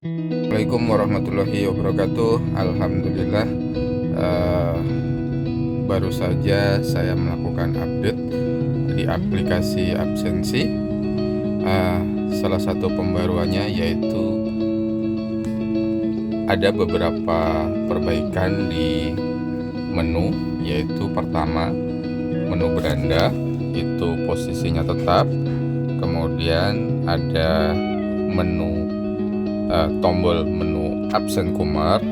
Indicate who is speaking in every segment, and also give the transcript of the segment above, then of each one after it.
Speaker 1: Assalamualaikum warahmatullahi wabarakatuh. Alhamdulillah, eh, baru saja saya melakukan update di aplikasi absensi. Salah satu pembaruannya yaitu ada beberapa perbaikan di menu, yaitu pertama menu beranda itu posisinya tetap, kemudian ada menu tombol menu absen kumar.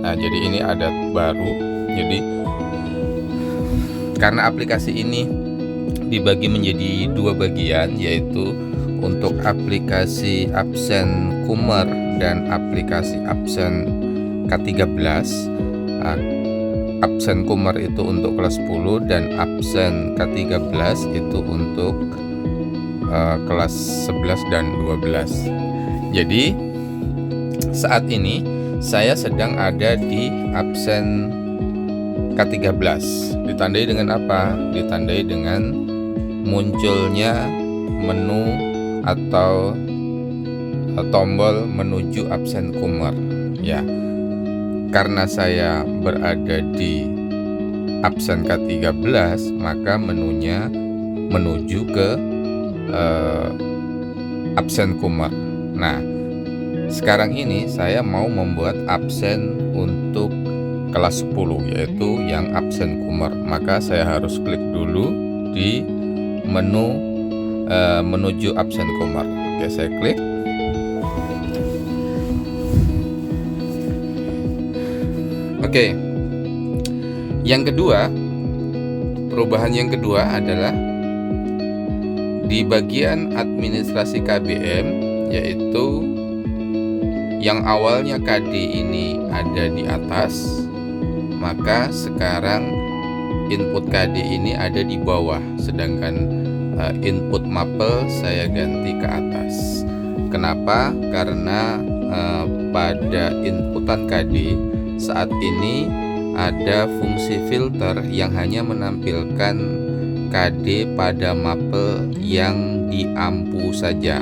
Speaker 1: Nah, jadi ini ada baru. Jadi karena aplikasi ini dibagi menjadi dua bagian, yaitu untuk aplikasi absen kumar dan aplikasi absen K13. Nah, absen kumar itu untuk kelas 10 dan absen K13 itu untuk kelas 11 dan 12. Jadi saat ini saya sedang ada di absen K13. Ditandai dengan apa? Ditandai dengan munculnya menu atau tombol menuju absen kumar, ya. Karena saya berada di absen K13, maka menunya menuju ke absen kumar. Nah, sekarang ini saya mau membuat absen untuk kelas 10, yaitu yang absen kumar. Maka saya harus klik dulu di menu menuju absen kumar. Oke, saya klik. Oke. Yang kedua, perubahan yang kedua adalah di bagian administrasi KBM, yaitu yang awalnya KD ini ada di atas, maka sekarang input KD ini ada di bawah, sedangkan input mapel saya ganti ke atas. Kenapa? Karena pada inputan KD saat ini ada fungsi filter yang hanya menampilkan KD pada mapel yang diampu saja.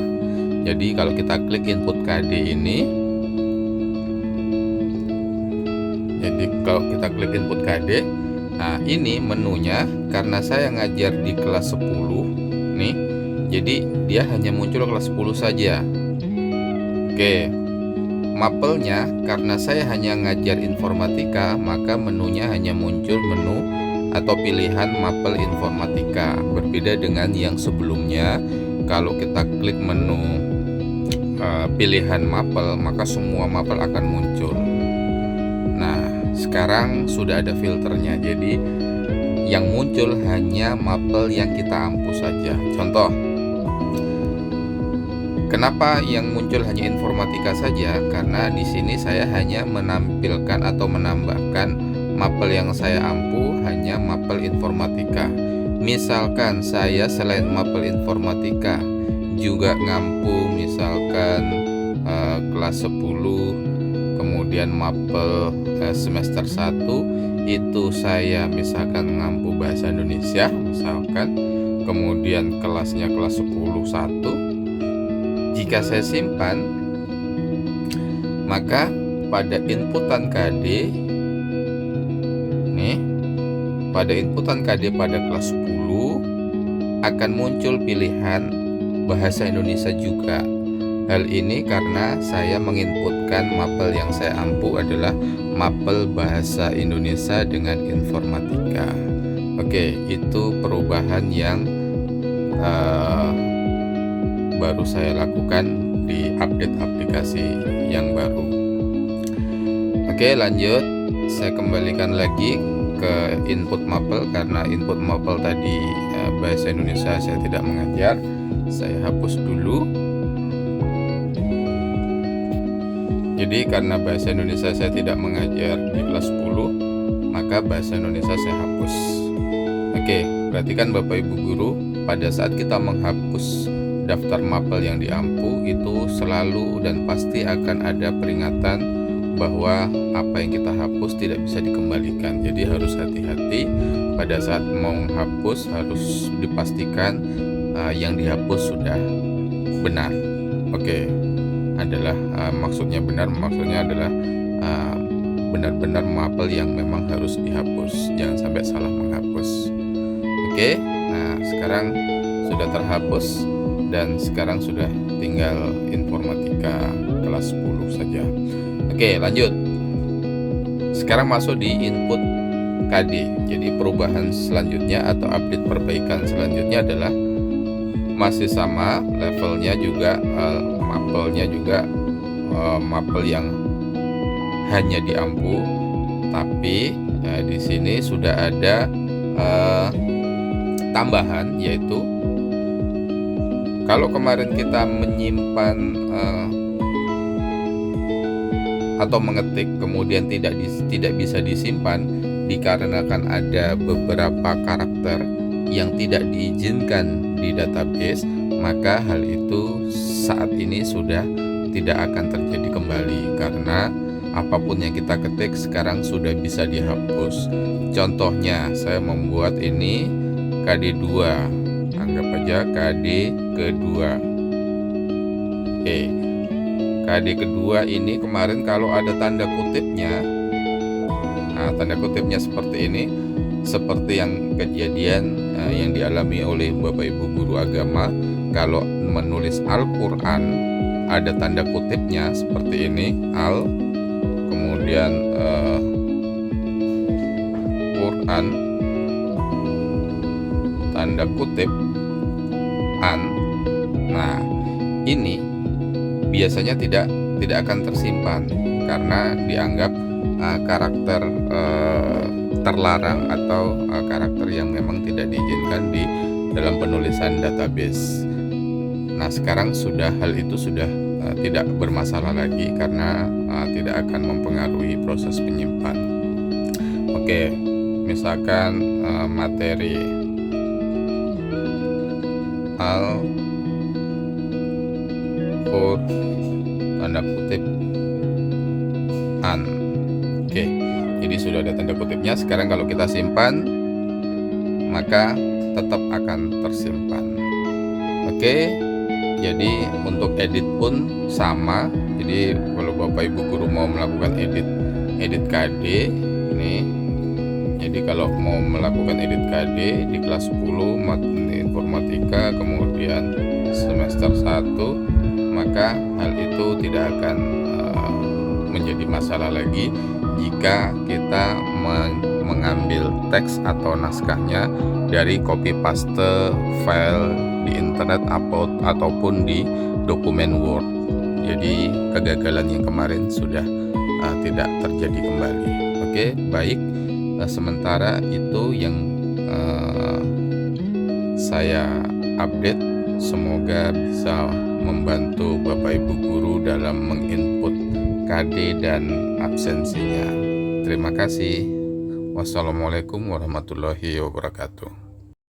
Speaker 1: Jadi kalau kita klik input KD ini, nah ini menunya, karena saya ngajar di kelas 10 nih, jadi dia hanya muncul kelas 10 saja. Oke, mapelnya karena saya hanya ngajar informatika, maka menunya hanya muncul menu atau pilihan mapel informatika. Berbeda dengan yang sebelumnya, kalau kita klik menu pilihan mapel, maka semua mapel akan muncul. Nah, sekarang sudah ada filternya, jadi yang muncul hanya mapel yang kita ampu saja. Contoh, kenapa yang muncul hanya informatika saja? Karena di sini saya hanya menampilkan atau menambahkan mapel yang saya ampu hanya mapel informatika. Misalkan saya selain mapel informatika juga ngampu misalkan kelas 10, kemudian mapel semester 1, itu saya misalkan ngampu bahasa Indonesia misalkan, kemudian kelasnya kelas 10 1. Jika saya simpan, maka pada inputan KD pada kelas 10 akan muncul pilihan bahasa Indonesia juga. Hal ini karena saya menginputkan mapel yang saya ampu adalah mapel bahasa Indonesia dengan informatika. Oke, itu perubahan yang baru saya lakukan di update aplikasi yang baru. Oke, lanjut. Saya kembalikan lagi ke input mapel, karena input mapel tadi bahasa Indonesia saya tidak mengajar. Saya hapus dulu. Jadi karena bahasa Indonesia saya tidak mengajar di kelas 10, maka bahasa Indonesia saya hapus. Oke, perhatikan Bapak Ibu guru, pada saat kita menghapus daftar mapel yang diampu, itu selalu dan pasti akan ada peringatan bahwa apa yang kita hapus tidak bisa dikembalikan. Jadi harus hati-hati pada saat mau menghapus, harus dipastikan yang dihapus sudah benar. Oke. adalah maksudnya adalah benar-benar mapel yang memang harus dihapus, jangan sampai salah menghapus. Oke, nah sekarang sudah terhapus dan sekarang sudah tinggal informatika kelas 10 saja. Oke, lanjut. Sekarang masuk di input KD. Jadi perubahan selanjutnya atau update perbaikan selanjutnya adalah masih sama levelnya juga, mapelnya juga mapel yang hanya di ampu, tapi di sini sudah ada tambahan, yaitu kalau kemarin kita menyimpan atau mengetik kemudian tidak bisa disimpan dikarenakan ada beberapa karakter yang tidak diizinkan di database, maka hal itu saat ini sudah tidak akan terjadi kembali karena apapun yang kita ketik sekarang sudah bisa dihapus. Contohnya saya membuat ini KD2, anggap aja KD kedua. Oke, KD kedua ini kemarin kalau ada tanda kutipnya, nah tanda kutipnya seperti ini, seperti yang kejadian yang dialami oleh Bapak Ibu guru agama. Kalau menulis Al-Quran ada tanda kutipnya seperti ini, Al, kemudian Quran, tanda kutip an. Nah, ini biasanya tidak akan tersimpan karena dianggap karakter terlarang atau karakter yang memang tidak diizinkan di dalam penulisan database. Nah, sekarang hal itu sudah tidak bermasalah lagi karena tidak akan mempengaruhi proses penyimpan. Oke, misalkan materi al for tanda kutip an. Oke, jadi sudah ada tanda kutipnya. Sekarang kalau kita simpan maka tetap akan tersimpan. Oke, jadi untuk edit pun sama. Jadi kalau Bapak Ibu guru mau melakukan edit KD ini, jadi kalau mau melakukan edit KD di kelas 10 materi informatika kemudian semester 1, maka hal itu tidak akan menjadi masalah lagi jika kita mengambil teks atau naskahnya dari copy paste file di internet ataupun di dokumen Word. Jadi kegagalan yang kemarin sudah tidak terjadi kembali. Oke, baik. Sementara itu yang saya update, semoga bisa membantu Bapak Ibu guru dalam menginput KD dan absensinya. Terima kasih. Wassalamualaikum warahmatullahi wabarakatuh.